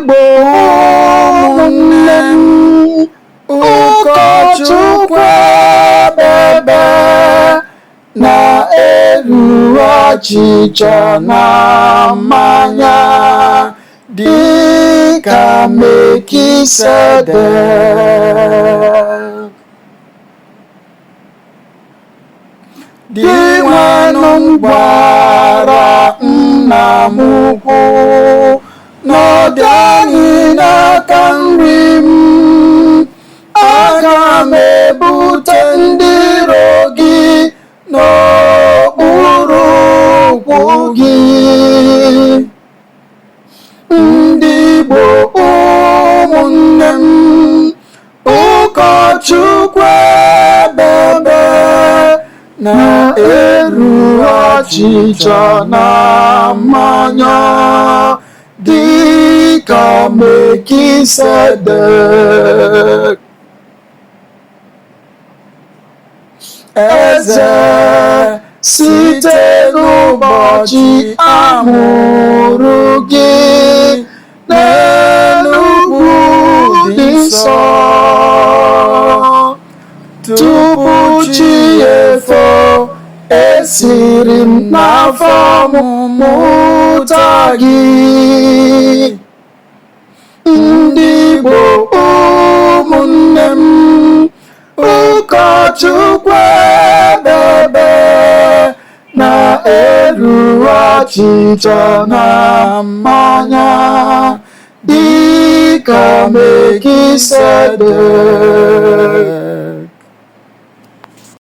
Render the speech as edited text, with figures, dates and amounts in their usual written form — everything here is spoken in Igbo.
Igbo ụmụnne m, ụkọchukwu Ebebe na-eru ọchịchọ na mmanya dịka Mekisedek. Di nwanụ m gwara nna m ukwu n'ọdị anyị n'aka nri m, aga m ebute ndị iro gị n'okpuru ụkwụ gị. Ndị Igbo ụmụnne m, ụkọchukwu Ebebe na-eru ọchịchọ na mmanya dịka Mekisedek. Eze site n'ụbọchị amụrụ gị n'elu ugwu dị nsọ, tupu chi efo esiri m n'afọ mụta gị. Ndị Igbo ụmụnne m, ụkọchukwu Ebebe na-eru ọchịchọ na mmanya dịka Mekisedek.